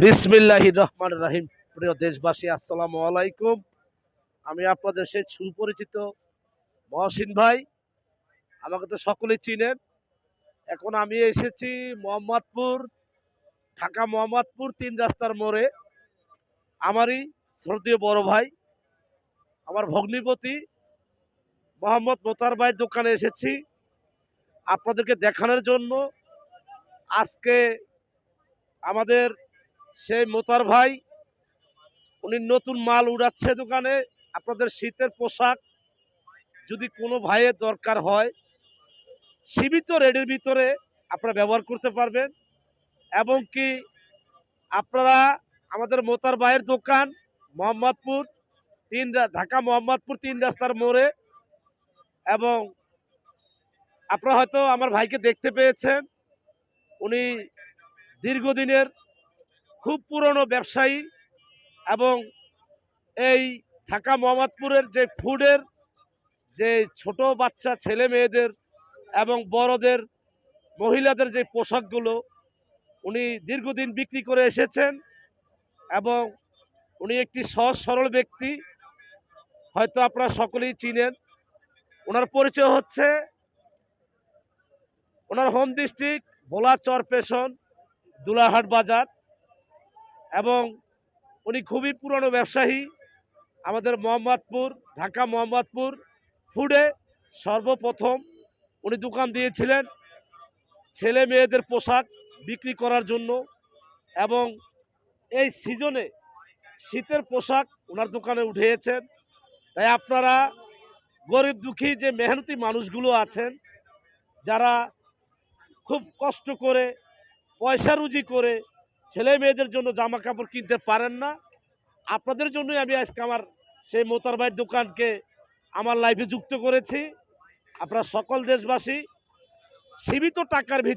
বিসমিল্লাহির রহমানির রহিম। প্রিয় দেশবাসী, আসসালামু আলাইকুম। আমি আপনাদের সেই সুপরিচিত মহসিন ভাই। আমাকে তো সকলেই চিনেন। এখন আমি এসেছি মোহাম্মদপুর, ঢাকা মোহাম্মদপুর ৩ রাস্তার মোড়ে। আমারই শ্রদ্ধেয় বড় ভাই, আমার ভগ্নিপতি মোহাম্মদ মোতার ভাইয়ের দোকানে এসেছি আপনাদেরকে দেখানোর জন্য। আজকে আমাদের সেই মোতার ভাই উনি নতুন মাল উড়াচ্ছে দোকানে। আপনাদের শীতের পোশাক যদি কোনো ভাইয়ের দরকার হয়, সীমিত রেটের ভিতরে আপনারা ব্যবহার করতে পারবেন। এবং কি আপনারা আমাদের মোতার ভাইয়ের দোকান মোহাম্মদপুর ঢাকা মোহাম্মদপুর ৩ রাস্তার মোড়ে। এবং আপনারা হয়তো আমার ভাইকে দেখতে পেয়েছেন। উনি দীর্ঘদিনের খুব পুরনো ব্যবসায়ী এবং এই ঢাকা মোহাম্মদপুরের যে ফুডের যে ছোট বাচ্চা ছেলে মেয়েদের এবং বড়দের মহিলাদের যে পোশাকগুলো উনি দীর্ঘদিন বিক্রি করে এসেছেন। এবং উনি একটি সহজ সরল ব্যক্তি, হয়তো আপনারা সকলেই চিনেন। ওনার পরিচয় হচ্ছে ওনার হোম ডিস্ট্রিক্ট ভোলা চরপেশন দুলাহাট বাজার। এবং উনি খুবই পুরনো ব্যবসায়ী। আমাদের মোহাম্মদপুর ঢাকা মোহাম্মদপুর ফুডে সর্বপ্রথম উনি দোকান দিয়েছিলেন ছেলে মেয়েদের পোশাক বিক্রি করার জন্য। এবং এই সিজনে শীতের পোশাক ওনার দোকানে উঠিয়েছেন। তাই আপনারা গরিব দুঃখী যে মেহনতি মানুষগুলো আছেন, যারা খুব কষ্ট করে পয়সা রুজি করে ছেলে মেয়েদের জন্য জামা কাপড় কিনতে পারেন না, আপনাদের জন্যই আমি আজকে আমার সেই মোতার ভাইয়ের দোকানকে আমার লাইফে যুক্ত করেছি। আপনারা সকল দেশবাসী সীমিত টাকার ভিতরে